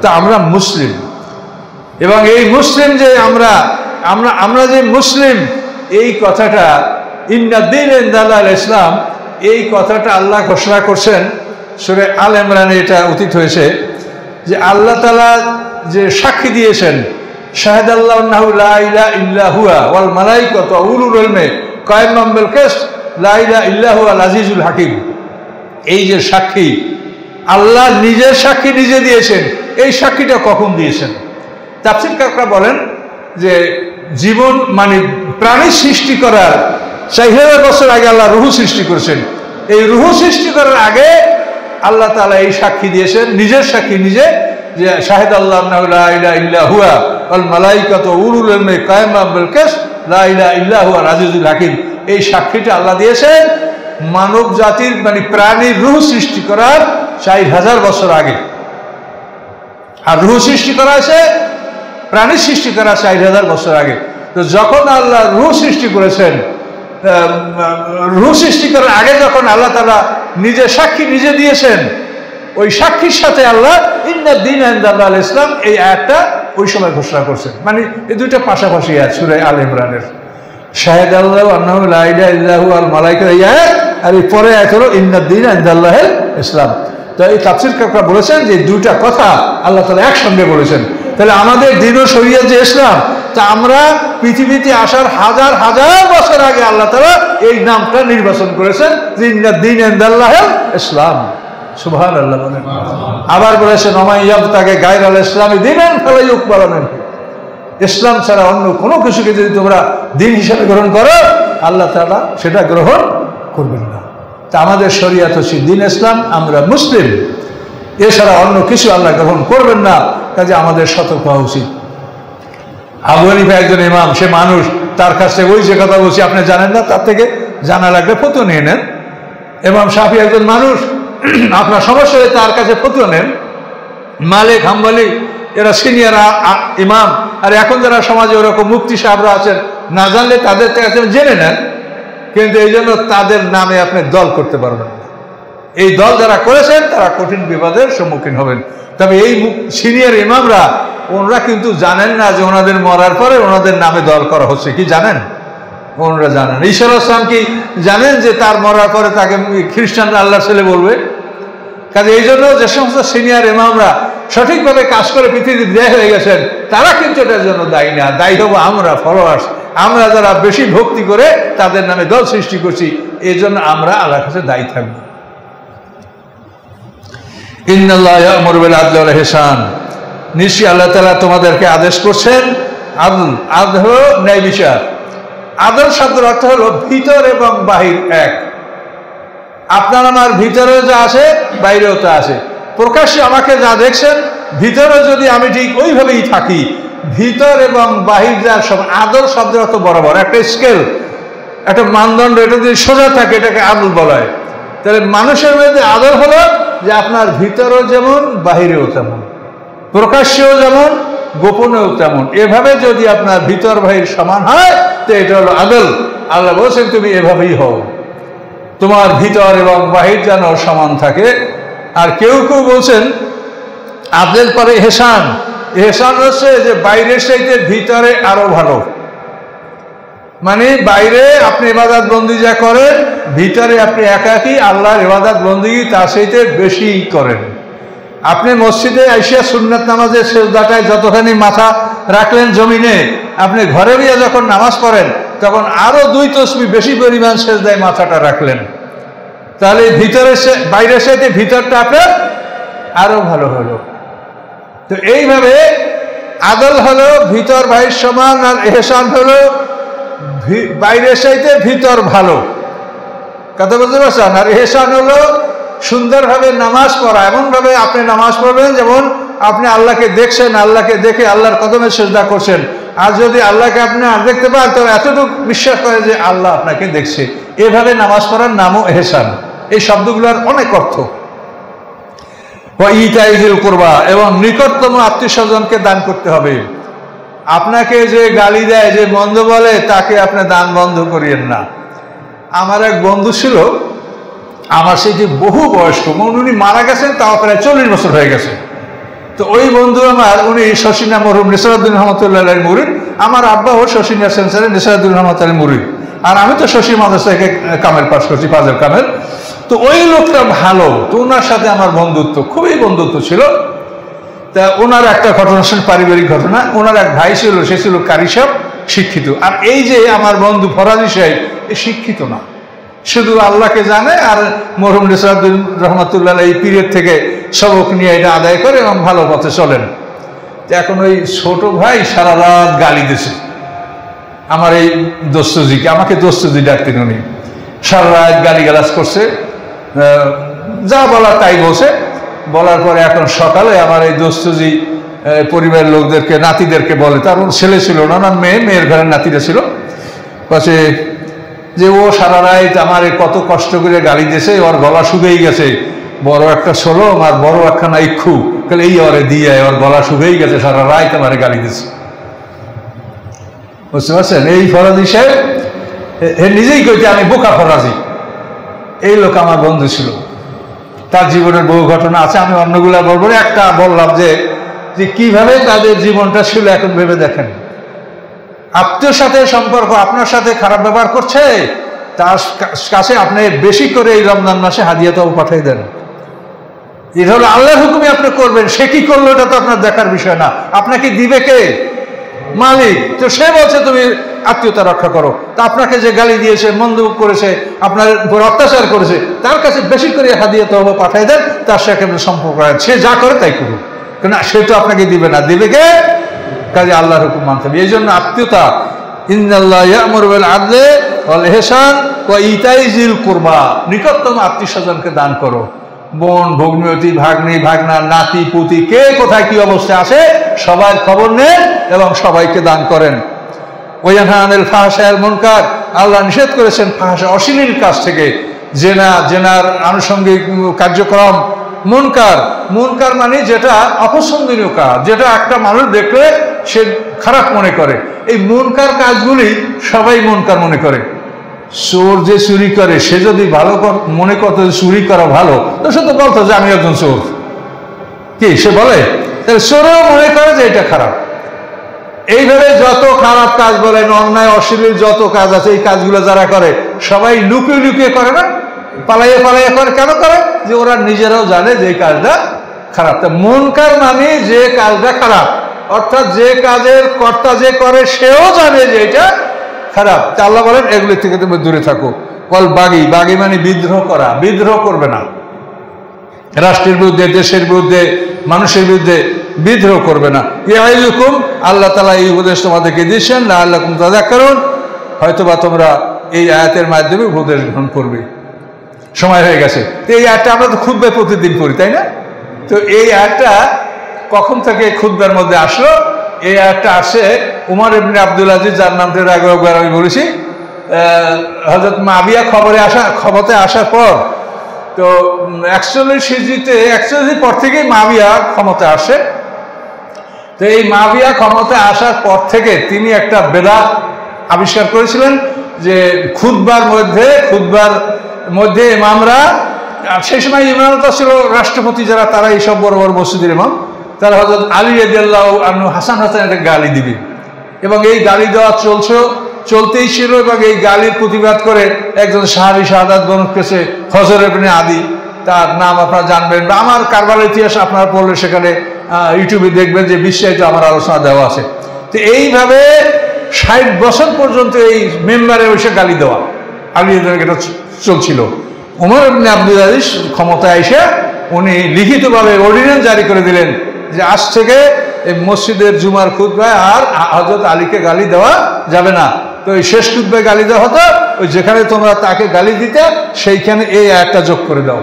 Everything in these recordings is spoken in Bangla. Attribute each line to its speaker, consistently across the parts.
Speaker 1: তা আমরা মুসলিম, এবং এই মুসলিম যে আমরা যে মুসলিম, এই কথাটা ইন্নাদ্দীন ইনদাল্লাহিল ইসলাম, এই কথাটা আল্লাহ ঘোষণা করছেন সূরা আল ইমরানে। এটা উচিত হয়েছে যে আল্লাহ তাআলা যে সাক্ষী দিয়েছেন, শাহাদাল্লাহু আন্নাহু লা ইলাহা ইল্লা হুয়া ওয়াল মালাইকাতু ওয়া উলুল ইলমি কায়িমান বিল কিসত লা ইলাহা ইল্লা হুয়াল আজিজুল হাকিম। এই যে সাক্ষী, আল্লাহ নিজের সাক্ষী নিজে দিয়েছেন। এই সাক্ষীটা কখন দিয়েছেন? তাফসীরকাররা বলেন যে জীবন মানে প্রাণী সৃষ্টি করার 4000 বছর আগে আল্লাহ রূহ সৃষ্টি করেছেন। এই রূহ সৃষ্টি করার আগে আল্লাহ তাআলা এই সাক্ষী দিয়েছেন, নিজের সাক্ষী নিজে, যে শাহাদাল্লাহু আন্নাহু লা ইলাহা ইল্লা হুয়া ওয়াল মালাইকাতু ওয়া উলুল ইলমি কায়িমান বিল কিসত লা ইলাহা ইল্লা হুয়াল আজিজুল হাকিম। এই সাক্ষীটা আল্লাহ দিয়েছেন মানব জাতির মানে প্রাণীর রূহ সৃষ্টি করার 4000 বছর আগে। আর রূহ সৃষ্টি করা আছে প্রাণী সৃষ্টি করা 4000 বছর আগে। তো যখন আল্লাহ রূহ সৃষ্টি করেছেন, রূহ সৃষ্টি করার আগে যখন আল্লাহ তাআলা নিজের সাক্ষী নিজে দিয়েছেন, ওই সাক্ষীর সাথে আল্লাহ ইন্নাদ্দীন ইনদাল্লাহিল ইসলাম এই আয়াতটা ওই সময় ঘোষণা করছেন। মানে এই দুইটা পাশাপাশি আয়াত সূরা আল ইমরানের, শাহাদাল্লাহু আন্নাহু লা ইলাহা ইল্লা হুয়াল মালাইকাতু, এই আয়াত, আর এই পরে আয়াত হলো ইন্নাদ্দীন ইনদাল্লাহিল ইসলাম। তো এই তাফসীরকাররা বলেছেন যে দুইটা কথা আল্লাহ তাআলা একসঙ্গে বলেছেন। তাহলে আমাদের দ্বীন ও শরীয়ত যে ইসলাম, তা আমরা পৃথিবীতে আসার হাজার হাজার বছর আগে আল্লাহ তাআলা এই নামটা নির্বাচন করেছেন যে ইন্নাদ্দীন ইনদাল্লাহিল ইসলাম। সুবহানাল্লাহ বলেন। আবার বলেছেন ওমান ইয়াবতাগি গায়রাল ইসলামি দীনান ফালা ইউকবাল মিনহু, ইসলাম ছাড়া অন্য কোনো কিছুকে যদি তোমরা দিন হিসেবে গ্রহণ করো, আল্লাহ তাআলা সেটা গ্রহণ করবেন না। তা আমাদের শরীয়ত হচ্ছে দ্বীন ইসলাম, আমরা মুসলিম, এছাড়া অন্য কিছু আল্লাহ গ্রহণ করবেন না। কাজে আমাদের সতর্ক হওয়া উচিত। আবু হানিফা একজন ইমাম, সে মানুষ, তার কাছে ওই যে কথা বলছি আপনি জানেন না, তার থেকে জানা লাগলে ফতোয়া নিয়ে নেন। ইমাম শাফি একজন মানুষ, আপনার সমস্যা হলে তার কাছে ফতোয়া নেন। মালিক, হাম্বলি, এরা সিনিয়র ইমাম, আর এখন যারা সমাজে ওরকম মুফতি সাহেবরা আছেন, না জানলে তাদের কাছে জেনে নেন। কিন্তু এই জন্য তাদের নামে আপনি দল করতে পারবেন না। এই দল যারা করেছেন তারা কঠিন বিপদের সম্মুখীন হবেন। তবে এই সিনিয়র ইমামরা, ওনারা কিন্তু জানেন না যে ওনাদের মরার পরে ওনাদের নামে দল করা হচ্ছে। কি জানেন? ওনারা জানেন। ঈসা আলাইহিস সালাম কি জানেন যে তার মরার পরে তাকে খ্রিস্টানরা আল্লাহর ছেলে বলবে? কাজে এই জন্য যে সমস্ত সিনিয়র ইমামরা সঠিকভাবে কাজ করে পৃথিবীতে বিদায় হয়ে গেছেন, তারা কিন্তু এটার জন্য দায়ী না। দায়ী হবো আমরা, ফলোয়ার্স, আমরা যারা বেশি ভক্তি করে তাদের নামে দল সৃষ্টি করছি। এই জন্য আমরা আল্লাহর কাছে দায়ী থাকবো। ইন্নাল্লাহা ইয়া'মুরু বিল আদলি ওয়াল ইহসান, নিশ্চয়ই আল্লাহ তাআলা তোমাদেরকে আদেশ করছেন আদল। আদল হলো ন্যায় বিচার। আদল শব্দের অর্থ হলো ভিতর এবং বাহির এক। আপনার আমার ভিতরে যা আছে বাইরেও তা আছে। প্রকাশ্যে আমাকে যা দেখছেন, ভিতরে যদি আমি ঠিক ওইভাবেই থাকি, ভিতর এবং বাহির যা সব, আদল শব্দের অর্থ বরাবর, একটা স্কেল, একটা মানদণ্ড, এটা যদি সোজা থাকে এটাকে আদল বলা হয়। তাহলে মানুষের মধ্যে আদল হলো যে আপনার ভিতরেও যেমন বাহিরেও তেমন, প্রকাশ্যেও যেমন গোপনেও তেমন। এভাবে যদি আপনার ভিতর বাহির সমান হয় তো এটা হলো আদল। আল্লাহ বলছেন তুমি এভাবেই হও, তোমার ভিতর এবং বাহির যেন সমান থাকে। আর কেউ কেউ বলছেন আদলের পরে ইহসান। ইহসান হচ্ছে যে বাইরের চাইতে ভিতরে আরো ভালো। মানে বাইরে আপনি ইবাদত বন্দি যা করেন, ভিতরে আপনি একাকী আল্লাহর ইবাদত বন্দি তার চাইতে বেশি করেন। আপনি মসজিদে আইসা সুন্নাত নামাজের সেজদাটায় যতখানি মাথা রাখলেন জমিনে, আপনি ঘরে গিয়ে যখন নামাজ পড়েন তখন আরো 2 তসবিহ বেশি পরিমাণ সেজদায় মাথাটা রাখলেন। তাহলে ভিতরে বাইরের চাইতে ভিতরটা আপনার আরো ভালো হলো। তো এইভাবে আদল হলো ভিতর বাহির সমান, আর ইহসান হলো বাইরের চাইতে ভিতর ভালো। কথা বুঝতে পারছেন? আর ইহসান হলো সুন্দরভাবে নামাজ পড়া, এমনভাবে আপনি নামাজ পড়বেন যেমন আপনি আল্লাহকে দেখছেন, আল্লাহকে দেখে আল্লাহর কদমে সিজদা করছেন। আর যদি আল্লাহকে আপনি আর দেখতে পান তো এতটুকু বিশ্বাস করে যে আল্লাহ আপনাকে দেখছে। এভাবে নামাজ পড়ার নামও ইহসান। এই শব্দগুলোর অনেক অর্থ। ওয়া ইতাই যিল কুরবা, এবং নিকটতম আত্মীয় স্বজনকে দান করতে হবে। আপনাকে যে গালি দেয়, যে মন্দ বলে, তাকে আপনি দান বন্ধ করিয়েন না। আমার এক বন্ধু ছিল, আমার সেই যে বহু বয়স্ক, উনি মারা গেছেন তাও প্রায় 40 বছর হয়ে গেছে। তো ওই বন্ধু আমার, উনি শশীনা মরহুম নিসারউদ্দিন রহমতুল্লাহ আলাইহির মুরিদ, আমার আব্বাও শশীনা সেন্সারের নিসারউদ্দিন রহমতুল্লাহ মুরিদ, আর আমি তো শশী মাদ্রাসা থেকে কামেল পাস করছি, ফাজল কামেল। তো ওই লোকটা ভালো, তো ওনার সাথে আমার বন্ধুত্ব, খুবই বন্ধুত্ব ছিল। তা ওনার একটা ঘটনা, পারিবারিক ঘটনা, ওনার এক ভাই ছিল, সে ছিল কারি সাহেব, শিক্ষিত। আর এই যে আমার বন্ধু ফরাজি সাহেব, এ শিক্ষিত না, শুধু আল্লাহকে জানে, আর মরহুম নিসারউদ্দিন রহমতুল্লাহ এই পীরের থেকে সবক নিয়ে এটা আদায় করে এবং ভালো পথে চলেন। এখন ওই ছোট ভাই সারা রাত গালি দিছে আমার এই দোস্তজিকে, আমাকে দোস্তজি ডাকতেন উনি, সারা রাত গালিগালাজ করছে, যা বলার তাই বলছে। বলার পরে এখন সকালে আমার এই দোস্তজি পরিবারের লোকদেরকে, নাতিদেরকে বলে, তার ছেলে ছিল না, ওনার মেয়ের ঘরের নাতিরা ছিল, পাশে যে ও সারা রাত আমার কত কষ্ট করে গালি দিয়েছে, ওর গলা শুকিয়ে গেছে, বড় একটা সোলম আর বড় একখানা ইক্ষু, এই ওরে দিয়ে ওর গলা শুকিয়ে গেছে, সারা রাত আমার গালি দিয়েছে। বুঝতে পারছেন? এই ফরাজি সাহেব নিজেই কইতে আমি বোকা ফরাজি। এই লোক আমার বন্ধু ছিল, তার জীবনের বহু ঘটনা আছে, আমি অন্যগুলা বলবো, একটা বললাম যে কিভাবে তাদের জীবনটা ছিল। এখন ভেবে দেখেন, আত্মীয়র সাথে সম্পর্ক, আপনার সাথে খারাপ ব্যবহার করছে, তার কাছে আপনি বেশি করে এই রমজান মাসে হাদিয়াটাও পাঠিয়ে দেন। এটা হলো আল্লাহর হুকুমে আপনি করবেন, সে কি করলো এটা তো আপনার দেখার বিষয় না, আপনাকে দিবে কে? মালিক। তো সে বলছে তুমি আত্মীয়তা রক্ষা করো, তা আপনাকে যে গালি দিয়েছে, মন্দ করেছে, আপনার উপর অত্যাচার করেছে, তার কাছে বেশি করে হাদিয়া তহবা পাঠিয়ে দেন, তার সাথে সম্পর্ক রাখেন, সে যা করে তাই করুক, কেন সে তো আপনাকে দিবে না, দিবে কে? কাজে আল্লাহর হুকুম মানতে হবে। এই জন্য আত্মীয়তা, ইন্নাল্লাহ ইয়ামুরু বিল আদলি ওয়াল ইহসান ওয়া ইতাই যিল কুরবা, নিকটতম আত্মীয় স্বজনকে দান করো। বোন, ভগ্নিপতি, ভাগ্নি, ভাগনা, নাতি, পুতি, কে কোথায় কি অবস্থায় আছে সবার খবর নেন এবং সবাইকে দান করেন। ওয়ানহা আনিল ফাহশা ওয়াল মুনকার, আল্লাহ নিষেধ করেছেন ফাহশা, অশ্লীল কাজ থেকে, জেনার আনুষঙ্গিক কার্যক্রম। মুনকার মানে যেটা অপছন্দনীয় কাজ, যেটা একটা মানুষ দেখলে সে খারাপ মনে করে, এই মুনকার কাজগুলি সবাই মুনকার মনে করে। চোর যে চুরি করে, সে যদি ভালো মনে করতো চুরি করা ভালো, তো সে তো বলতো যে আমি একজন চোর, কি সে বলে? চোরেও মনে করে যে এটা খারাপ। এইভাবে যত খারাপ কাজ বলেন, অন্যায় অশ্লীল যত কাজ আছে, এই কাজগুলো যারা করে সবাই লুকিয়ে লুকিয়ে করে না, পালাইয়ে পালাইয়ে করে। কেন করে? যে ওরা নিজেরাও জানে যে এই কাজটা খারাপ। তা মুনকার মানে যে কাজটা খারাপ, অর্থাৎ যে কাজের কর্তা যে করে সেও জানে যে এটা খারাপ। তা আল্লাহ বলেন এগুলি থেকে তুমি দূরে থাকো। বল বাগি মানে বিদ্রোহ করা, বিদ্রোহ করবে না, রাষ্ট্রের বিরুদ্ধে, দেশের বিরুদ্ধে, মানুষের বিরুদ্ধে বিদ্রোহ করবে না। ইয়াইযুকুম, আল্লাহ তাআলা এই উপদেশ তোমাদেরকে দিয়েছেন, লাআল্লাকুম তাযাক্কারুন, হয়তোবা তোমরা এই আয়াতের মাধ্যমে উপদেশ গ্রহণ করবে। সময় হয়ে গেছে। তো এই আয়াতটা আমরা তো খুতবায় প্রতিদিন পড়ি, তাই না? তো এই আয়াতটা কখন থেকে খুতবার মধ্যে আসলো? এই আয়াতটা আসে উমর ইবনে আব্দুল আজিজ, যার নামটা আগে একবার আমি বলেছি, হযরত মুআবিয়া ক্ষমতায় আসার পর, তো 41 হিজরিতে 41 পর থেকেই মুআবিয়া ক্ষমতায় আসে। তো এই মুআবিয়া ক্ষমতায় আসার পর থেকে তিনি একটা বেদাত আবিষ্কার করেছিলেন, যে খুতবার মধ্যে ইমামরা, সেই সময় ইমামরা ছিল রাষ্ট্রপতি যারা, তারা এইসব বড় বড় মসজিদের ইমাম, তারা হযরত আলী রাদিয়াল্লাহু আনহু, হাসান একটা গালি দিবে, এবং এই গালি দেওয়া চলতেই ছিল। এবং এই গালির প্রতিবাদ করে একজন সাহাবী শাহাদাত বরণ করেছে, হযর ইবনে আদি, তার নাম আপনারা জানবেন, বা আমার কারবারের ইতিহাস আপনারা পড়লে সেখানে ইউটিউবে দেখবেন যে বিস্তারিত আমার আলোচনা দেওয়া আছে। তো এইভাবে 60 বছর পর্যন্ত এই মেম্বারে বসে গালি দেওয়া, আলী এটা চলছিল। উমর ইবনে আব্দুল আজিজ ক্ষমতায় এসে উনি লিখিতভাবে অর্ডিন্যান্স জারি করে দিলেন যে আজ থেকে এই মসজিদের জুমার খুতবায় আর হযরত আলীকে গালি দেওয়া যাবে না। তো এই শেষ খুতবায় গালি দেওয়া হতো, ওই যেখানে তোমরা তাকে গালি দিতে, সেইখানে এই আয়াতটা যোগ করে দাও।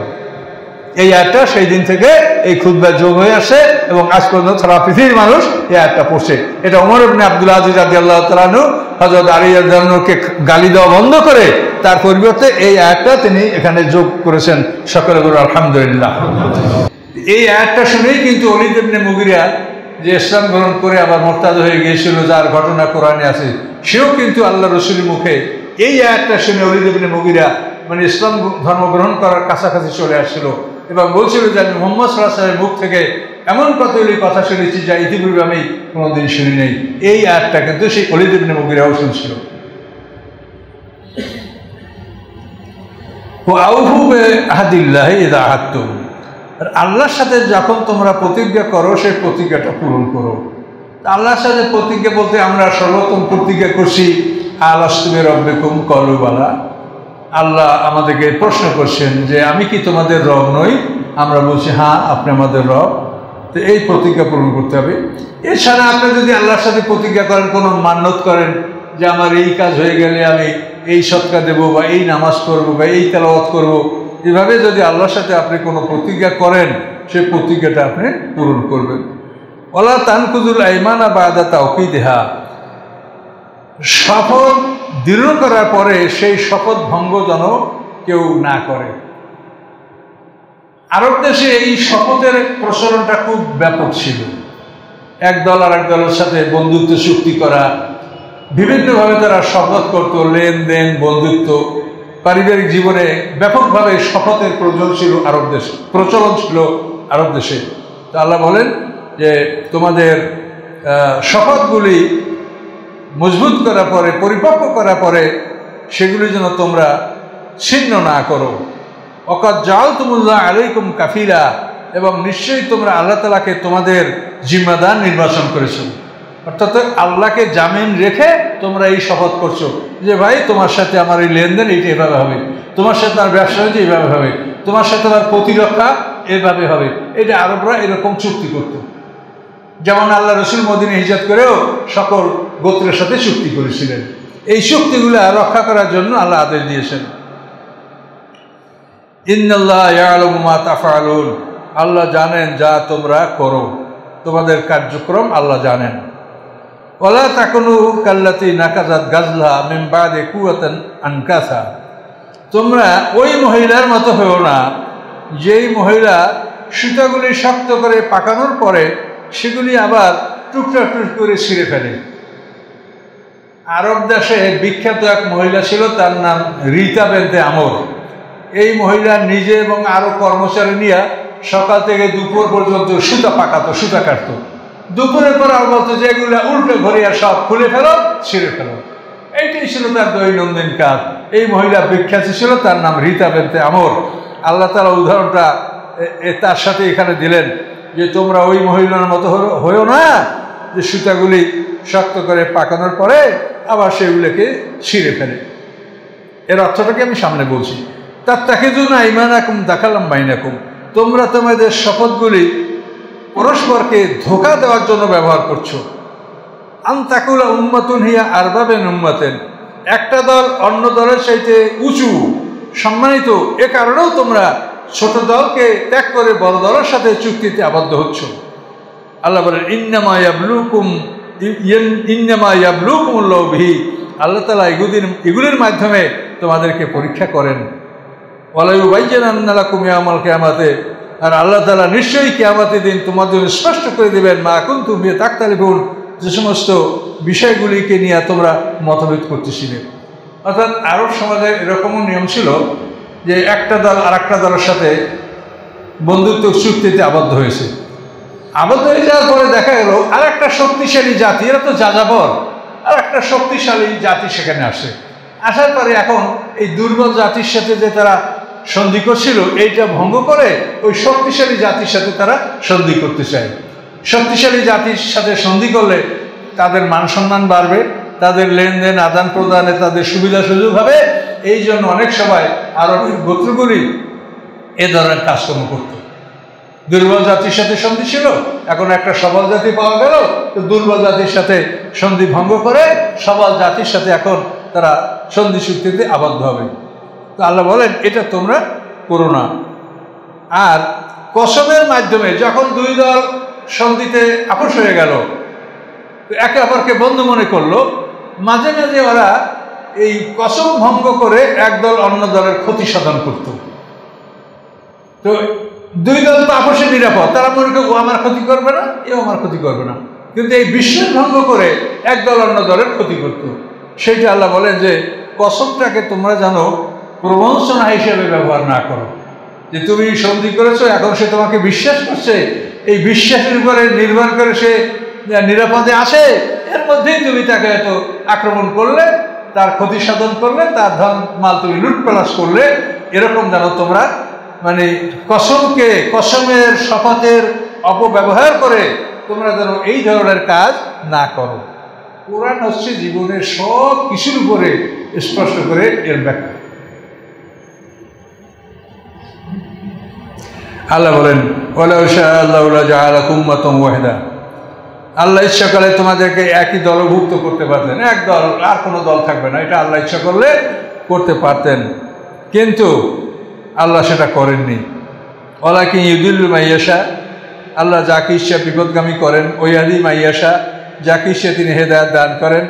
Speaker 1: এই আয়াতটা সেই দিন থেকে এই খুতবায় যোগ হয়ে আসে, এবং আজ পর্যন্ত সারা পৃথিবীর মানুষ এই আয়াতটা পড়ছে। এটা উমর ইবনে আব্দুল আজিজ রাদিয়াল্লাহু তাআলা আনহু হযরত আলী রাদিয়াল্লাহু আনহুকে গালি দেওয়া বন্ধ করে তার পরিবর্তে এই আয়াতটা তিনি এখানে যোগ করেছেন। সকলে বলুন আলহামদুলিল্লাহ। এই আয়াতটা শুনেই কিন্তু ওলীদ ইবনে মুগিরা, যে ইসলাম গ্রহণ করে আবার মোরতাদ হয়ে গিয়েছিল, যার ঘটনা কোরআনে আছে, সেও কিন্তু আল্লাহ রসুলের মুখে এই আয়াতটা শুনে ওলীদ ইবনে মুগিরা মানে ইসলাম ধর্ম গ্রহণ করার কাছাকাছি চলে আসছিল, এবং বলছিল যে আমি মুহাম্মদ সাল্লাল্লাহু আলাইহি ওয়াসাল্লামের মুখ থেকে এমন কতগুলি কথা শুনেছি যা ইতিপূর্বে আমি কোনোদিন শুনি নেই। এই আয়াতটা কিন্তু সেই ওলীদ ইবনে মুগীরাও শুনছিল। আউফু বিআহদিল্লাহি ইযা আহাদতুম, আর আল্লাহর সাথে যখন তোমরা প্রতিজ্ঞা করো সেই প্রতিজ্ঞাটা পূরণ করো। আল্লাহর সাথে প্রতিজ্ঞা বলতে আমরা সর্বপ্রথম প্রতিজ্ঞা করছি আলাস্তু বিরাব্বিকুম ক্বালু বালা। আল্লাহ আমাদেরকে প্রশ্ন করছেন যে আমি কি তোমাদের রব নই? আমরা বলছি হ্যাঁ, আপনি আমাদের রব। তো এই প্রতিজ্ঞা পূরণ করতে হবে। এছাড়া আপনি যদি আল্লাহর সাথে প্রতিজ্ঞা করেন, কোনো মান্যত করেন যে আমার এই কাজ হয়ে গেলে আমি এই সদকা দেব বা এই নামাজ করব বা এই তেলাওয়াত করব, এভাবে যদি আল্লাহর সাথে আপনি কোনো প্রতিজ্ঞা করেন সেই প্রতিজ্ঞাটা আপনি পূরণ করবেন। ওয়ালা তানকুযুল আইমানা বা'দা তাওকীদিহা, শপথ দৃঢ় করার পরে সেই শপথ ভঙ্গ যেন কেউ না করে। আরব দেশে এই শপথের প্রচলনটা খুব ব্যাপক ছিল। এক দল আর এক দলের সাথে বন্ধুত্ব চুক্তি করা, বিভিন্নভাবে তারা শপথ করত, লেনদেন, বন্ধুত্ব, পারিবারিক জীবনে ব্যাপকভাবে শপথের প্রচলন ছিল আরব দেশে। তো আল্লাহ বলেন যে তোমাদের শপথগুলি মজবুত করার পরে, পরিপক্ক করার পরে সেগুলি যেন তোমরা ছিন্ন না করো। ওয়াকাদ জাআলতুমুল্লাহ আলাইকুম কাফিলা, এবং নিশ্চয়ই তোমরা আল্লাহ তাআলাকে তোমাদের জিম্মাদার নির্বাচন করেছো। অর্থাৎ আল্লাহকে জামিন রেখে তোমরা এই শপথ করছো যে ভাই তোমার সাথে আমার এই লেনদেন এইটা এভাবে হবে, তোমার সাথে আমার ব্যবসা হয়েছে এইভাবে হবে, তোমার সাথে আমার প্রতিরক্ষা এভাবে হবে। এটা আরবরা এরকম চুক্তি করত। যেমন আল্লাহ রসুল মদিনায় হিজরত করেও সকল গোত্রের সাথে চুক্তি করেছিলেন। এই চুক্তিগুলো রক্ষা করার জন্য আল্লাহ আদেশ দিয়েছেন। ইন্নাল্লাহ ইয়ালামু মা তাফআলুন, আল্লাহ জানেন যা তোমরা করো, তোমাদের কার্যক্রম আল্লাহ জানেন। ওয়ালা তাকুনু কাল্লাতী নাকাযাত গাজলাহা মিন বা'দি কুওয়াতিন আনকাসা, তোমরা ওই মহিলার মতো হও না যেই মহিলা সুতাগুলি শক্ত করে পাকানোর পরে সেগুলি আবার টুকরা টুকরা করে ছিঁড়ে ফেলে। আরব দেশে বিখ্যাত এক মহিলা ছিল, তার নাম রিতা বিনতে আমর। এই মহিলা নিজে এবং আরো কর্মচারী নিয়ে সকাল থেকে দুপুর পর্যন্ত সুতা পাকাতো, সুতা কাটতো। দুপুরের পর আর বলতো যে এগুলো উল্টে ঘুরিয়ে সব খুলে ফেলো, ছিঁড়ে ফেলো। এইটাই ছিল তার দৈনন্দিন কাজ। এই মহিলা বিখ্যাত ছিল, তার নাম রিতা বিনতে আমর। আল্লাহ তাআলা উদাহরণটা তার সাথে এখানে দিলেন যে তোমরা ওই মহিলার মতো হয়েও না যে সুতাগুলি শক্ত করে পাকানোর পরে আবার সেগুলোকে ছিঁড়ে ফেলে। এর অর্থটাকে আমি সামনে বলছি। তাত্তাখিযুনা আইমানাকুম দাখালাম বাইনাকুম, তোমরা তোমাদের শপথগুলি পরস্পরকে ধোঁকা দেওয়ার জন্য ব্যবহার করছো। আন তাকুলা উম্মাতুন হিয়া আরবা মিন উম্মাতিন, একটা দল অন্য দলের চাইতে উঁচু সম্মানিত, এ কারণেও তোমরা ছোট দলকে ত্যাগ করে বড় দলের সাথে চুক্তিতে আবদ্ধ হচ্ছ। আল্লাহ বলেন ইন্নামা ইয়াবলুকুমুল্লাহু বিহি, আল্লাহ তাআলা এগুলির মাধ্যমে তোমাদেরকে পরীক্ষা করেন। ওয়ালা ইউবায়্যিনান্না লাকুম ইয়াওমাল কিয়ামাতি, আর আল্লাহ তাআলা নিশ্চয়ই কিয়ামতের দিন তোমাদের স্পষ্ট করে দেবেন মা কুনতুম বিহি তাখতালিফুন, যে সমস্ত বিষয়গুলিকে নিয়ে তোমরা মতভেদ করতেছিলে। অর্থাৎ আরব সমাজে এরকমও নিয়ম ছিল যে একটা দল আর একটা দলের সাথে বন্ধুত্ব চুক্তিতে আবদ্ধ হয়েছে। আবদ্ধ হয়ে যাওয়ার পরে দেখা গেল আর একটা শক্তিশালী জাতি, এরা তো যাযাবর, আর একটা শক্তিশালী জাতি সেখানে আসে। আসার পরে এখন এই দুর্বল জাতির সাথে যে তারা সন্ধি করছিল এইটা ভঙ্গ করে ওই শক্তিশালী জাতির সাথে তারা সন্ধি করতে চায়। শক্তিশালী জাতির সাথে সন্ধি করলে তাদের মান সম্মান বাড়বে, তাদের লেনদেন আদান প্রদানে তাদের সুবিধা সুযোগ হবে। এই জন্য অনেক সময় আরবের গোত্রগুলি এ ধরনের কাজকর্ম করত। দুর্বল জাতির সাথে সন্ধি ছিল, এখন একটা সবল জাতি পাওয়া গেল, তো দুর্বল জাতির সাথে সন্ধি ভঙ্গ করে সবল জাতির সাথে এখন তারা সন্ধি চুক্তিতে আবদ্ধ হবে। তো আল্লাহ বলেন এটা তোমরা করো না। আর কসমের মাধ্যমে যখন দুই দল সন্ধিতে আপোষ হয়ে গেল, একে অপরকে বন্ধু মনে করলো, মাঝে মাঝে ওরা এই কসম ভঙ্গ করে একদল অন্য দলের ক্ষতি সাধন করত। তো দুই দল তো আপোষে নিরাপদ, তারা মনে করে ও আমার ক্ষতি করবে না, এও আমার ক্ষতি করবে না, কিন্তু এই বিশ্বাস ভঙ্গ করে একদল অন্য দলের ক্ষতি করত। সেইটা আল্লাহ বলেন যে কসমটাকে তোমরা জানো প্রবঞ্চনা হিসেবে ব্যবহার না করো, যে তুমি সন্ধি করেছো এখন সে তোমাকে বিশ্বাস করছে, এই বিশ্বাসের উপরে নির্ভর করে সে নিরাপদে আসে, এর মধ্যেই তুমি তাকে এত আক্রমণ করলে, তার ক্ষতি সাধন করলে, তার ধন মাল তুমি লুটপালাস করলে, এরকম যেন তোমরা মানে কসমের শপথের অপব্যবহার করে তোমরা যেন এই ধরনের কাজ না করো। কোরআন হচ্ছে জীবনের সব কিছুর উপরে স্পষ্ট করে এর ব্যাখ্যা। আল্লাহ বলেন, ওয়ালাউ শাআ আল্লাহু লাজআলাকুম উম্মাতান ওয়াহিদা, আল্লাহ ইচ্ছা করলে তোমাদেরকে একই দলভুক্ত করতে পারতেন, এক দল, আর কোনো দল থাকবে না, এটা আল্লাহ ইচ্ছা করলে করতে পারতেন, কিন্তু আল্লাহ সেটা করেননি। ওয়ালাকিন ইউদিল্লু মাইয়াশা, আল্লাহ যাকে ইচ্ছা বিপদগামী করেন, ওয়াইহাদি মাইয়াশা, যাকে ইচ্ছা তিনি হেদায়েত দান করেন।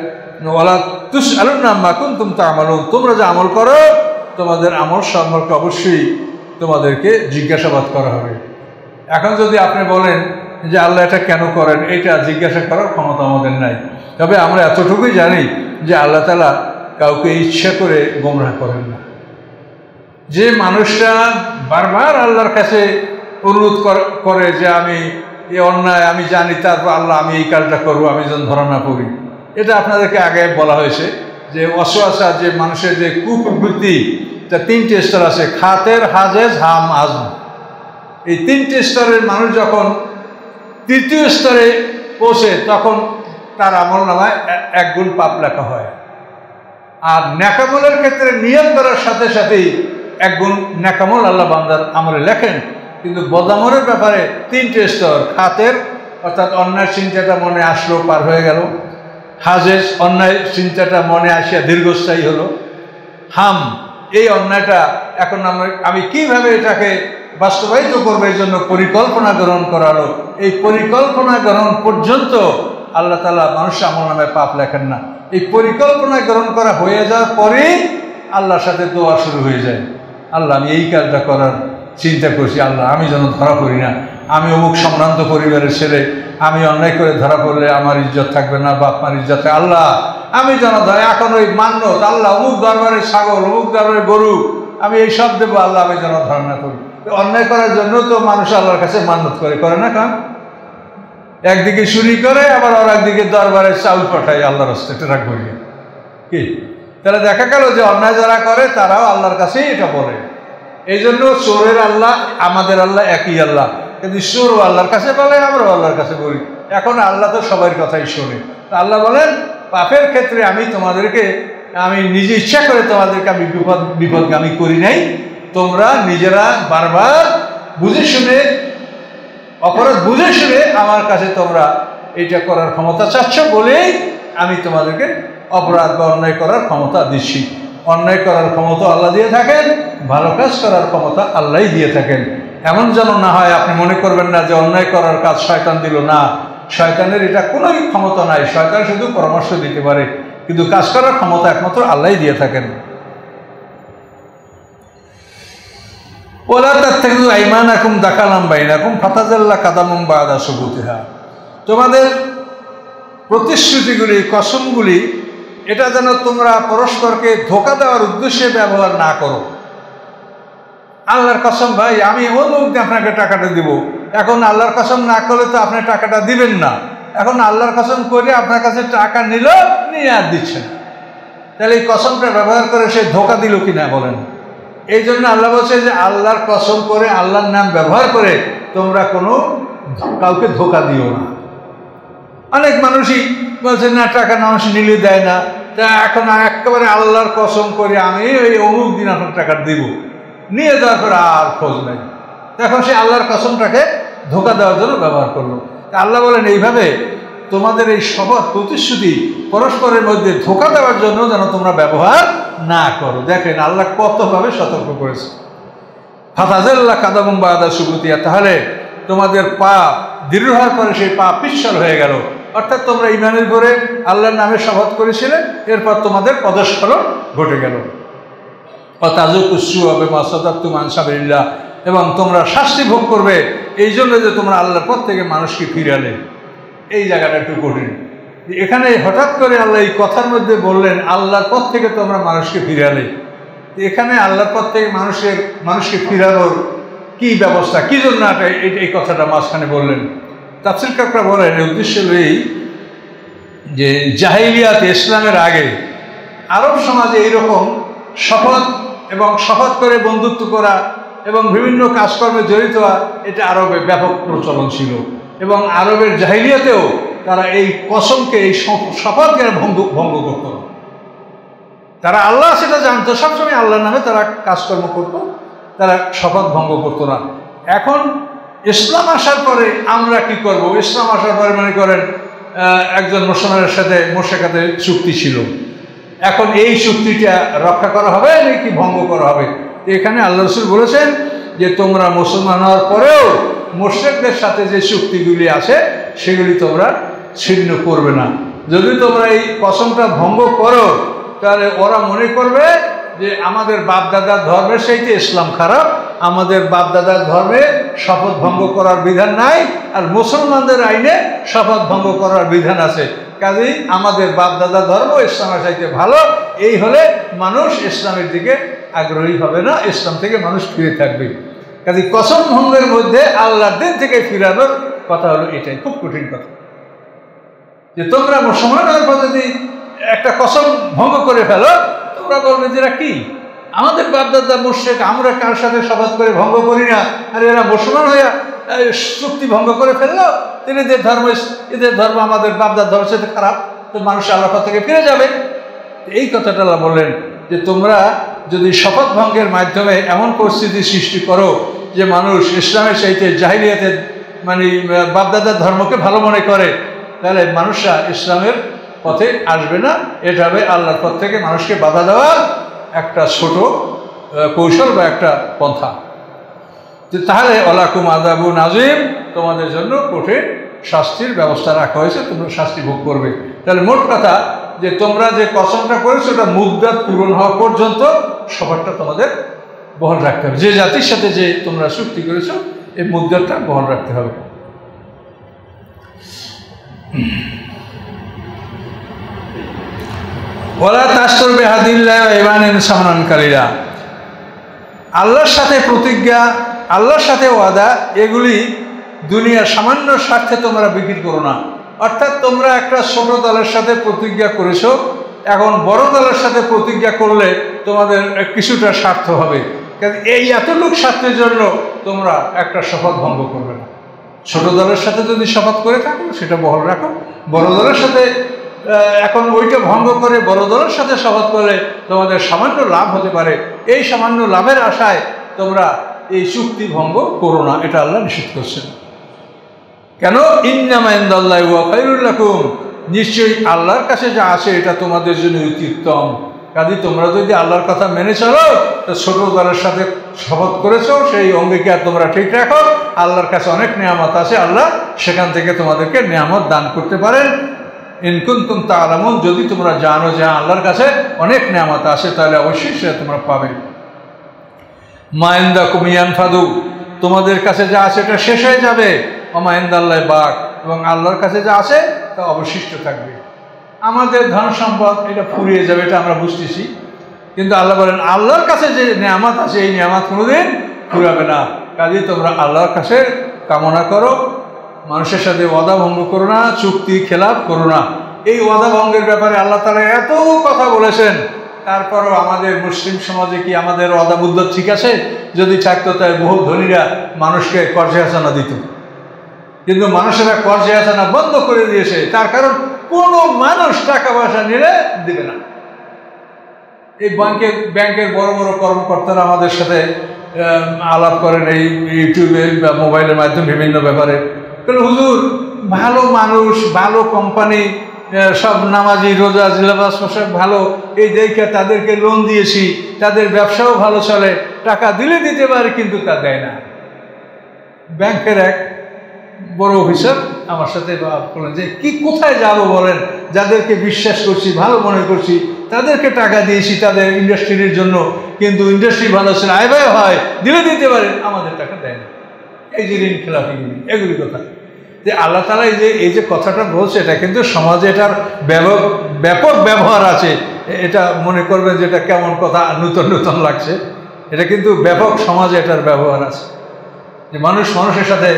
Speaker 1: ওয়ালা তুসআলুনা আম্মা কুনতুম তা'মালুন, তোমরা যে আমল করো তোমাদের আমল সম্পর্কে অবশ্যই তোমাদেরকে জিজ্ঞাসাবাদ করা হবে। এখন যদি আপনি বলেন যে আল্লাহ এটা কেন করেন, এটা জিজ্ঞাসা করার ক্ষমতা আমাদের নাই, তবে আমরা এতটুকুই জানি যে আল্লাহ তাআলা কাউকে ইচ্ছা করে গোমরাহ করেন না। যে মানুষটা বারবার আল্লাহর কাছে অনুরোধ করে যে আমি এই অন্যায় আমি জানি, তারপর আল্লাহ আমি এই কাজটা করবো, আমি যেন ধরা না পড়ি, এটা আপনাদেরকে আগে বলা হয়েছে যে ওয়াসওয়াসা, যে মানুষের যে কুপ্রবৃত্তি, তা তিনটে স্তর আছে, খাতের, হাজেজ, হাম, আজম। এই তিনটে স্তরের মানুষ যখন তৃতীয় স্তরে পৌঁছে তখন তার আমল নামায় 1 গুণ পাপ লেখা হয়। আর নেকামলের ক্ষেত্রে নিয়ত করার সাথে সাথেই 1 গুণ নেকামল আল্লাহ বান্দার আমলে লেখেন। কিন্তু বদামলের ব্যাপারে 3টে স্তর, খাতের অর্থাৎ অন্যায় চিন্তাটা মনে আসলো, পার হয়ে গেল। হাজেজ, অন্যায় চিন্তাটা মনে আসিয়া দীর্ঘস্থায়ী হলো। হাম, এই অন্যায়টা এখন আমি কিভাবে এটাকে বাস্তবায়িত করবো, এই জন্য পরিকল্পনা গ্রহণ করালো। এই পরিকল্পনা গ্রহণ পর্যন্ত আল্লাহ তাআলা মানুষের আমল নামে পাপ লেখেন না। এই পরিকল্পনা গ্রহণ করা হয়ে যাওয়ার পরেই আল্লাহর সাথে দোয়া শুরু হয়ে যায়, আল্লাহ আমি এই কাজটা করার চিন্তা করছি, আল্লাহ আমি যেন ধরা পড়ি না, আমি অমুক সম্ভ্রান্ত পরিবারের ছেলে, আমি অন্যায় করে ধরা পড়লে আমার ইজ্জত থাকবে না, বাপ মার ইজ্জতে, আল্লাহ আমি যেন এখন ওই মান্যত, আল্লাহ অমুক দরবারের ছাগল, অমুক দরবারের গরু, আমি এই সব দেবো, আল্লাহ আমি যেন ধরা না করি। অন্যায় করার জন্য তো মানুষ আল্লাহর কাছে মান্যত করে না? কারণ একদিকে চুরি করে, আবার আর একদিকে দরবারে চাউল পাঠায় আল্লাহর রাস্তায় রাখবো কি? তাহলে দেখা গেল যে অন্যায় যারা করে তারাও আল্লাহর কাছেই এটা বলে। এই জন্য চোরের আল্লাহ আমাদের আল্লাহ একই আল্লাহ, কিন্তু চোরও আল্লাহর কাছে বলে, আমরাও আল্লাহর কাছে বলি। এখন আল্লাহ তো সবার কথাই শোনে। আল্লাহ বলেন পাপের ক্ষেত্রে আমি নিজে ইচ্ছা করে তোমাদেরকে আমি বিপদগামী করি নাই, তোমরা নিজেরা বারবার বুঝে শুনে, অপরাধ বুঝে শুনে আমার কাছে তোমরা এইটা করার ক্ষমতা চাচ্ছ বলেই আমি তোমাদেরকে অপরাধ বা অন্যায় করার ক্ষমতা দিচ্ছি। অন্যায় করার ক্ষমতা আল্লাহ দিয়ে থাকেন, ভালো কাজ করার ক্ষমতা আল্লাহই দিয়ে থাকেন। এমন যেন না হয় আপনি মনে করবেন না যে অন্যায় করার কাজ শয়তান দিল, না, শয়তানের এটা কোনো ক্ষমতা নাই। শয়তান শুধু পরামর্শ দিতে পারে, কিন্তু কাজ করার ক্ষমতা একমাত্র আল্লাহই দিয়ে থাকেন। ওলা তাত্তাখিযু আইমানাকুম দাখালাম বাইনাকুম ফাতাযাল্লা কাদামুম বা'দা সুবুতিহা, তোমাদের প্রতিশ্রুতিগুলি, কসমগুলি, এটা যেন তোমরা পরস্পরকে ধোঁকা দেওয়ার উদ্দেশ্যে ব্যবহার না করো। আল্লাহর কসম ভাই আমি অমুক দিন আপনাকে টাকাটা দিব, এখন আল্লাহর কসম না করলে তো আপনি টাকাটা দিবেন না। এখন আল্লাহর কসম করে আপনার কাছে টাকা নিয়ে আর দিচ্ছেন, তাহলে এই কসমটা ব্যবহার করে সে ধোঁকা দিল কিনা বলেন? এই জন্য আল্লাহ বলছে যে আল্লাহর কসম করে, আল্লাহর নাম ব্যবহার করে তোমরা কাউকে ধোঁকা দিও না। অনেক মানুষই বলছে না টাকা মানুষ নিলে দেয় না, তা এখন একেবারে আল্লাহর কসম করে আমি ওই অমুক দিন আপনার টাকা দিব, নিয়ে যাওয়ার পর আর খোঁজ নেই। এখন সে আল্লাহর কসমটাকে ধোঁকা দেওয়ার জন্য ব্যবহার করলো। আল্লাহ বলেন এইভাবে তোমাদের এই শপথ প্রতিশ্রুতি পরস্পরের মধ্যে ধোঁকা দেওয়ার জন্য যেন তোমরা ব্যবহার না করো। দেখেন আল্লাহ কতভাবে সতর্ক করেছে। ফাতাযাল্লা কাদামুম বা'দা সুবুতিহা, তাহলে তোমাদের পা দৃঢ় হওয়ার পরে সেই পা পিচ্ছল হয়ে গেল। অর্থাৎ তোমরা ঈমানের উপরে আল্লাহর নামে শপথ করেছিলে, এরপর তোমাদের পদস্খলন ঘটে গেল। এবং তোমরা শাস্তি ভোগ করবে এই জন্য যে তোমরা আল্লাহর পথ থেকে মানুষকে ফিরালে। এই জায়গাটা একটু কঠিন। এখানে হঠাৎ করে আল্লাহ এই কথার মধ্যে বললেন আল্লাহর পথ থেকে তোমরা মানুষকে ফিরালে। এখানে আল্লাহর পথ থেকে মানুষকে ফিরানোর কি ব্যবস্থা, কি জন্য এই কথাটা মাঝখানে বললেন? তাফসীর কারকরা বলেন এর উদ্দেশ্য এই যে জাহিলিয়াত ইসলামের আগে আরব সমাজে এইরকম শপথ করে বন্ধুত্ব করা এবং বিভিন্ন কাজকর্মে জড়িত হওয়া এটা আরবে ব্যাপক প্রচলন ছিল। এবং আরবের জাহিলিয়াতেও তারা এই কসমকে, এই শপথকে ভঙ্গ করত। তারা আল্লাহ সেটা জানতো, সবসময় আল্লাহর নামে তারা কাজকর্ম করত, তারা শপথ ভঙ্গ করত না। এখন ইসলাম আসার পরে আমরা কি করব? ইসলাম আসার পরে মনে করেন একজন মুসলমানের সাথে মুশরিকদের চুক্তি ছিল, এখন এই চুক্তিটা রক্ষা করা হবে নাকি ভঙ্গ করা হবে? এখানে আল্লাহ রাসূল বলেছেন যে তোমরা মুসলমান হওয়ার পরেও মুশরিকদের সাথে যে চুক্তিগুলি আছে সেগুলি তোমরা ছিন্ন করবে না। যদি তোমরা এই কসমটা ভঙ্গ করো তাহলে ওরা মনে করবে যে আমাদের বাপদাদার ধর্মের চাইতে ইসলাম খারাপ, আমাদের বাপদাদার ধর্মে শপথ ভঙ্গ করার বিধান নাই, আর মুসলমানদের আইনে শপথ ভঙ্গ করার বিধান আছে। কাজেই আমাদের বাপদাদার ধর্ম ইসলামের চাইতে ভালো। এই হলে মানুষ ইসলামের দিকে আগ্রহী হবে না, ইসলাম থেকে মানুষ ফিরে থাকবে। কাজেই কসম ভঙ্গের মধ্যে আল্লাহর দিন থেকে ফিরানোর কথা হলো এটাই। খুব কঠিন কথা যে তোমরা মুসলমান হওয়ার পর যদি একটা কসম ভঙ্গ করে ফেলো, তোমরা বলবে যে এরা কি, আমাদের বাপদাদা মুশরিক, আমরা কার সাথে শপথ করে ভঙ্গ করি না, আর এরা মুসলমান হয়ে চুক্তি ভঙ্গ করে ফেললো, এদের ধর্ম আমাদের বাপদাদার ধর্মের সাথে খারাপ, তো মানুষ আল্লাহ থেকে ফিরে যাবে। এই কথাটা আল্লাহ বললেন যে তোমরা যদি শপথ ভঙ্গের মাধ্যমে এমন পরিস্থিতি সৃষ্টি করো যে মানুষ ইসলামের চাইতে জাহিলিয়াতের মানে বাপদাদার ধর্মকে ভালো মনে করে, তাহলে মানুষরা ইসলামের পথে আসবে না। এটা হবে আল্লাহর পথ থেকে মানুষকে বাধা দেওয়া একটা ছোট কৌশল বা একটা পন্থা। তাহলে ওয়ালাকুম আযাবুন আযীম, তোমাদের জন্য কঠিন শাস্তির ব্যবস্থা রাখা হয়েছে, তোমরা শাস্তি ভোগ করবে। তাহলে মোট কথা যে তোমরা যে কসমটা করেছো ওটা মুদ্দাত পূরণ হওয়া পর্যন্ত শপথটা তোমাদের বহাল রাখতে হবে। যে জাতির সাথে যে তোমরা চুক্তি করেছো এই মুদ্দাতটা বহাল রাখতে হবে। ওয়ালা তাশতারু বিআহদিল্লাহি ওয়া ঈমানিন সামানান কালিলা, আল্লাহর সাথে প্রতিজ্ঞা, আল্লাহর সাথে ওয়াদা, এগুলি দুনিয়ার সামান্য স্বার্থে তোমরা বিক্রি করো না। অর্থাৎ তোমরা একটা ছোট দলের সাথে প্রতিজ্ঞা করেছো, এখন বড় দলের সাথে প্রতিজ্ঞা করলে তোমাদের কিছুটা স্বার্থ হবে, এই এতটুক স্বার্থের জন্য তোমরা একটা শপথ ভঙ্গ করবে না। ছোট দলের সাথে যদি শপথ করে থাকো সেটা বহাল রাখো, বড় দলের সাথে এখন ওইটা ভঙ্গ করে বড় দলের সাথে শপথ করলে তোমাদের সামান্য লাভ হতে পারে, এই সামান্য লাভের আশায় তোমরা এই চুক্তি ভঙ্গ করো না, এটা আল্লাহ নিষেধ করছেন। কেন? ইন্নামা ইনদাল্লাহি ওয়া খায়রুল লাকুম, নিশ্চয়ই আল্লাহর কাছে যা আছে এটা তোমাদের জন্য উত্তম। কাজে তোমরা যদি আল্লাহর কথা মেনে চলো, তো ছোট দলের সাথে শপথ করেছো সেই অঙ্গীকার তোমরা ঠিক রাখো, আল্লাহর কাছে অনেক নিয়ামত আছে, আল্লাহ সেখান থেকে তোমাদেরকে নিয়ামত দান করতে পারেন। ইন কুনতুম তা'লামুন, যদি তোমরা জানো যে আল্লাহর কাছে অনেক নিয়ামত আছে তাহলে অবশ্যই সেটা তোমরা পাবে। মা ইনদাকুম ইয়ানফাদু, তোমাদের কাছে যা আছে এটা শেষ হয়ে যাবে। ওয়া মা ইনদাল্লাহি বাক, এবং আল্লাহর কাছে যা আছে তা অবশিষ্ট থাকবে। আমাদের ধন সম্পদ এটা ফুরিয়ে যাবে, এটা আমরা বুঝতেছি, কিন্তু আল্লাহ বলেন আল্লাহর কাছে যে নিয়ামত আছে এই নিয়ামত কোনোদিন ফুরাবে না। কাজে তোমরা আল্লাহর কাছে কামনা করো, মানুষের সাথে ওয়াদা ভঙ্গ করো না, চুক্তি খেলাপ করো না। এই ওয়াদা ভঙ্গের ব্যাপারে আল্লাহ তাআলা এত কথা বলেছেন, তারপরও আমাদের মুসলিম সমাজে কি আমাদের ওয়াদা মুদ্দত ঠিক আছে? যদি থাকতো তাই বহু ধনীরা মানুষকে কর্জে হাসানা দিত, কিন্তু মানুষেরা কর্জে হাসানা বন্ধ করে দিয়েছে। তার কারণ কোনো মানুষ টাকা পয়সা নিলে দিবে না। এই ব্যাংকের বড় বড় কর্মকর্তারা আমাদের সাথে আলাপ করেন এই ইউটিউবে বা মোবাইলের মাধ্যমে বিভিন্ন ব্যাপারে, হুজুর ভালো মানুষ, ভালো কোম্পানি, সব নামাজি, রোজা, জিলাবাস পোশাক ভালো, এই দেখে তাদেরকে লোন দিয়েছি, তাদের ব্যবসাও ভালো চলে, টাকা দিলে দিতে পারে কিন্তু তা দেয় না। ব্যাংকের এক বড় অফিসার আমার সাথে বলেন যে কি কোথায় যাব বলেন, যাদেরকে বিশ্বাস করছি, ভালো মনে করছি, তাদেরকে টাকা দিয়েছি তাদের ইন্ডাস্ট্রির জন্য, কিন্তু ইন্ডাস্ট্রি ভালো ছিল, আয় ব্যয় হয়, দিলে দিতে পারে, আমাদের টাকা দেয় না। এই যে ঋণ খেলাপিগুলি, এগুলি কথা যে আল্লাহ তাআলা এই যে কথাটা বলছে, এটা কিন্তু সমাজে এটার ব্যাপক ব্যবহার আছে। এটা মনে করবেন যে এটা কেমন কথা, নূতন নূতন লাগছে, এটা কিন্তু ব্যাপক সমাজে এটার ব্যবহার আছে। যে মানুষ মানুষের সাথে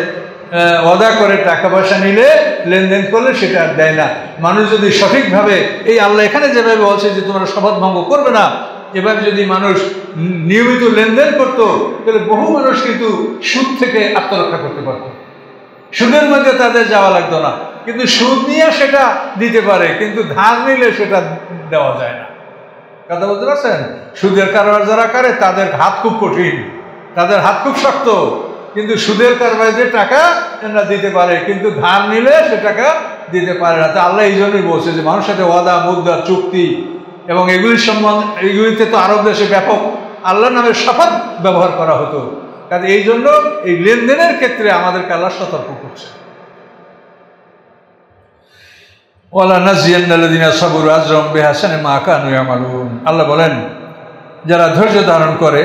Speaker 1: ওয়াদা করে টাকা পয়সা নিলে, লেনদেন করলে সেটা আর দেয় না। মানুষ যদি সঠিকভাবে এই আল্লাহ এখানে যেভাবে বলছে যে তোমরা শপথ ভঙ্গ করবে না, এভাবে যদি মানুষ নিয়মিত লেনদেন করতো, তাহলে বহু মানুষ কিন্তু সুদ থেকে আত্মরক্ষা করতে পারত। সুদের মধ্যে তাদের যাওয়া লাগতো না। কিন্তু সুদ নিয়ে সেটা দিতে পারে, কিন্তু ধার নিলে সেটা দেওয়া যায় না। কথা বলতে পারছেন? সুদের কারবার যারা করে তাদের হাত খুব কঠিন, তাদের হাত খুব শক্ত। কিন্তু সুদের কারবারিদের টাকা এরা দিতে পারে, কিন্তু ধার নিলে সে টাকা দিতে পারে না। তা আল্লাহ এই জন্যই বলছে যে মানুষের সাথে ওয়াদা, মুদ্রা, চুক্তি এবং এগুলির সম্বন্ধে, এগুলিতে তো আরব দেশে ব্যাপক আল্লাহর নামের শপথ ব্যবহার করা হতো। কাজে এই জন্য এই লেনদেনের ক্ষেত্রে আমাদেরকে আল্লাহ সতর্ক করছে। আল্লাহ বলেন যারা ধৈর্য ধারণ করে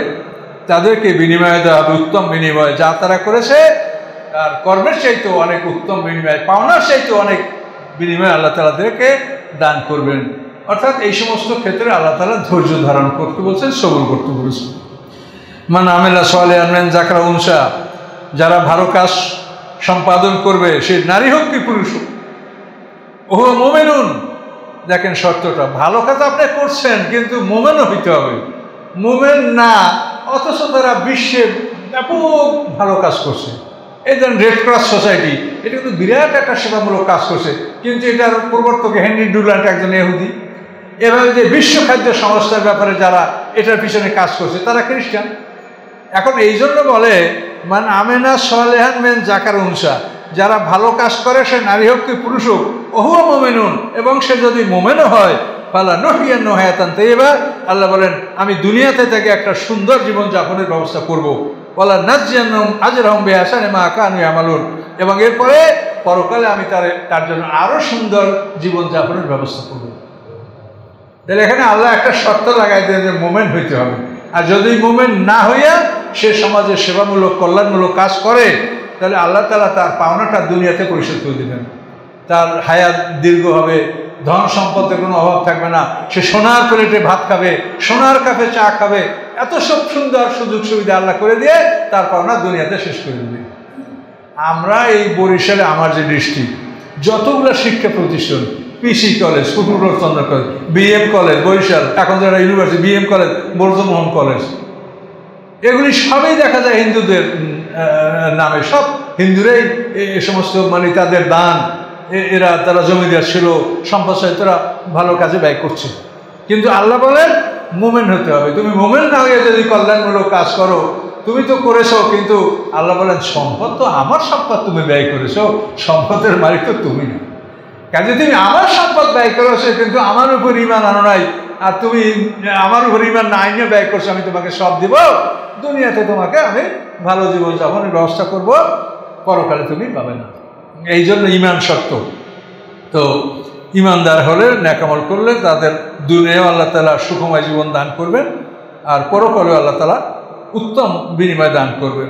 Speaker 1: তাদেরকে বিনিময় দেওয়া হবে উত্তম বিনিময়, যা তারা করেছে তার কর্মের চাইতে অনেক উত্তম বিনিময়, পাওনার চাইতে অনেক বিনিময় আল্লাহ তাআলাদেরকে দান করবেন। অর্থাৎ এই সমস্ত ক্ষেত্রে আল্লাহ তাআলা ধৈর্য ধারণ করতে বলছেন, সবর করতে বলছেন। মান আমিলা সালিহান মিন যাকরিন ওয়া উনসা, যারা ভালো কাজ সম্পাদন করবে, সে নারী হোক কি পুরুষ হোক, ওহ মুমিনুন। দেখেন শর্তটা, ভালো কাজ আপনি করছেন কিন্তু মুমিনও হইতে হবে। মুমিন না অথচ তারা বিশ্বে ব্যাপক ভালো কাজ করছে। এই ধরেন রেড ক্রস সোসাইটি, এটা কিন্তু বিরাট একটা সেবামূলক কাজ করছে, কিন্তু এটার প্রবর্তক হেনরি ডুলান্ট একজন ইহুদি। এভাবে যে বিশ্ব খাদ্য সংস্থার ব্যাপারে যারা এটার পিছনে কাজ করছে তারা খ্রিস্টান। এখন এই জন্য বলে মান আমেনা সালেহান মিন যাকরিন ওয়া উনসা, যারা ভালো কাজ করে সে নারী হোক কি পুরুষ হোক, ওহুয়া মুমিনুন, এবং সে যদি মুমিনও হয়, ফালা নুহইয়ান্নাহু হায়াতান তাইয়্যিবা, আল্লাহ বলেন আমি দুনিয়াতে থেকে একটা সুন্দর জীবন যাপনের ব্যবস্থা করব। ওয়ালা নাজজিয়ান্নাহুম আজরাহুম বিআহসানি মা কানু ইয়ামালুন, এবং এরপরে পরকালে আমি তার জন্য আরো সুন্দর জীবন যাপনের ব্যবস্থা করব। তাহলে এখানে আল্লাহ একটা শর্ত লাগাই দেয় যে মুমিন হইতে হবে। আর যদি মুমিন না হইয়া সে সমাজে সেবামূলক কল্যাণমূলক কাজ করে, তাহলে আল্লাহ তাআলা তার পাওনাটা দুনিয়াতে পরিশোধ করে দেবেন। তার হায়াত দীর্ঘ হবে, ধন সম্পদের কোনো অভাব থাকবে না, সে সোনার প্লেটে ভাত খাবে, সোনার কাপে চা খাবে, এত সব সুন্দর সুযোগ সুবিধা আল্লাহ করে দিয়ে তার পাওনা দুনিয়াতে শেষ করে দেবে। আমরা এই বরিশালে আমার যে ডিস্ট্রিক্ট, যতগুলো শিক্ষা প্রতিষ্ঠান, পিসি কলেজ, কুকুরচন্দ্র কলেজ, বিএম কলেজ বরিশাল, এখন যারা university, BM college, Bardhaman college, এগুলি সবই দেখা যায় হিন্দুদের নামে। সব হিন্দুরাই এই সমস্ত মানে তাদের দান, তারা জমিদার ছিল, সম্পদ তারা ভালো কাজে ব্যয় করছে। কিন্তু আল্লাহ বলেন মুমিন হতে হবে। তুমি মুমিন না হয়ে যদি কল্যাণমূলক কাজ করো, তুমি তো করেছো, কিন্তু আল্লাহ বলেন সম্পদ তো আমার সম্পদ, তুমি ব্যয় করেছো, সম্পদের মালিক তো তুমি না। কাজে তুমি আমার সম্পদ ব্যয় করেছো, কিন্তু আমার উপর ঈমান আনো নাই, আর তুমি আমার উপর ঈমান না আনিয়ে ব্যয় করছো, আমি তোমাকে সব দিব, দুনিয়াতে তোমাকে আমি ভালো জীবন যাপনের ব্যবস্থা করব, পরকালে তুমি পাবে না। এই জন্য ঈমান শর্ত। তো ঈমানদার হলে, নেক আমল করলে তাদের দুনিয়াও আল্লাহ তাআলা সুখময় জীবন দান করবেন, আর পরকালেও আল্লাহ তাআলা উত্তম বিনিময় দান করবেন।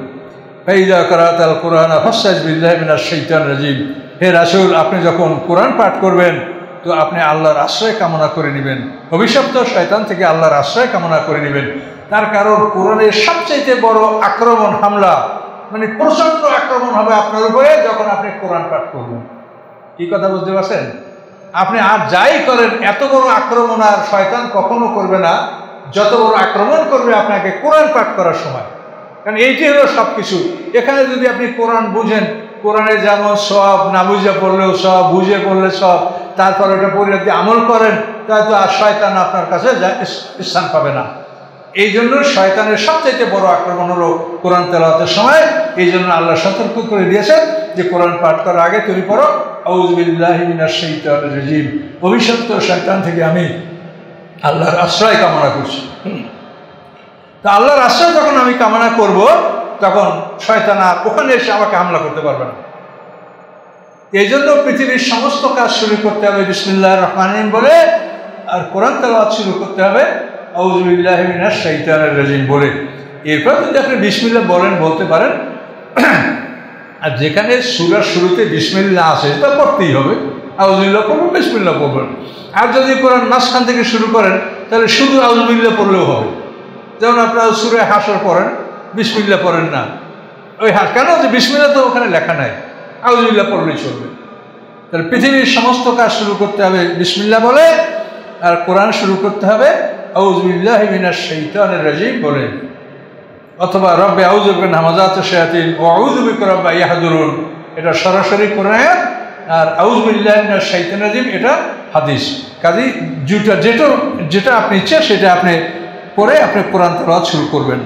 Speaker 1: ফাইযা কারাতাল কুরআনা ফাসতাইজ বিল্লাহি মিনাশ শাইতানির রাজিম। হে রাসূল, আপনি যখন কোরআন পাঠ করবেন তো আপনি আল্লাহর আশ্রয় কামনা করে নেবেন, অভিশপ্ত শয়তান থেকে আল্লাহর আশ্রয় কামনা করে নেবেন। তার কারণ কোরআনের সবচেয়ে বড় আক্রমণ, হামলা, মানে প্রচন্ড আক্রমণ হবে আপনার উপরে যখন আপনি কোরআন পাঠ করবেন। কি কথা বুঝতে পারছেন? আপনি আর যাই করেন, এত বড় আক্রমণ আর শয়তান কখনো করবে না যত বড় আক্রমণ করবে আপনাকে কোরআন পাঠ করার সময়। কারণ এইটি হলো সব কিছু। এখানে যদি আপনি কোরআন বুঝেন, কোরআনে যেমন সব, না বুঝে পড়লেও সব, বুঝে পড়লে সব, তারপর ওটা পড়লে যদি আমল করেন, তাহলে তো আর শয়তান আপনার কাছে স্থান পাবে না। এই জন্য শয়তানের সবচেয়ে বড় আক্রমণ হলো কোরআন তেলাওয়াতের সময়। এই জন্য আল্লাহ সতর্ক করে দিয়েছেন যে কোরআন পাঠ করার আগে তুমি পড়ো আউযু বিল্লাহি মিনাশ শাইতানির রাজিম, অভিশপ্ত শয়তান থেকে আমি আল্লাহর আশ্রয় কামনা করছি। তা আল্লাহর আশ্রয় যখন আমি কামনা করব, তখন শয়তান আর ওখানে এসে আমাকে হামলা করতে পারবে না। এই জন্য পৃথিবীর সমস্ত কাজ শুরু করতে হবে বিসমিল্লাহির রহমানির রহিম বলে, আর কোরআন তেলাওয়াত শুরু করতে হবে আউযু বিল্লাহি মিনাশ শাইতানির রাজিম বলে। এরপর যদি আপনি বিসমিল্লাহ বলেন, বলতে পারেন। আর যেখানে সূরার শুরুতে বিসমিল্লাহ আসে তা পড়তেই হবে, আউযু বিল্লাহ পড়বেন, বিসমিল্লাহ পড়বেন। আর যদি কোরআন মাঝখান থেকে শুরু করেন, তাহলে শুধু আউযু বিল্লাহ পড়লেও হবে। যেমন আপনারা সূরা হাশর পড়েন, বিসমিল্লাহ পড়েন না, ওই কেন যে বিসমিল্লাহ তো ওখানে লেখা নাই, আউযুবিল্লাহ পড়লেই চলবে। তাহলে পৃথিবীর সমস্ত কাজ শুরু করতে হবে বিসমিল্লাহ বলে, আর কোরআন শুরু করতে হবে আউযু বিল্লাহি মিনাশ শাইতানির রাজিম বলে, অথবা রব্বে আউযু বিকা মিন হামাযাতিশ শায়াতিন ওয়া আউযু বিকা রাব্বি আন ইয়াহদুরুন, এটা সরাসরি কোরআন আয়াত, আর আউযু বিল্লাহি মিনাশ শাইতানির রাজিম এটা হাদিস। কাজেই যেটা আপনি ইচ্ছা সেটা আপনি পড়ে আপনি কোরআন তেলাওয়াত শুরু করবেন।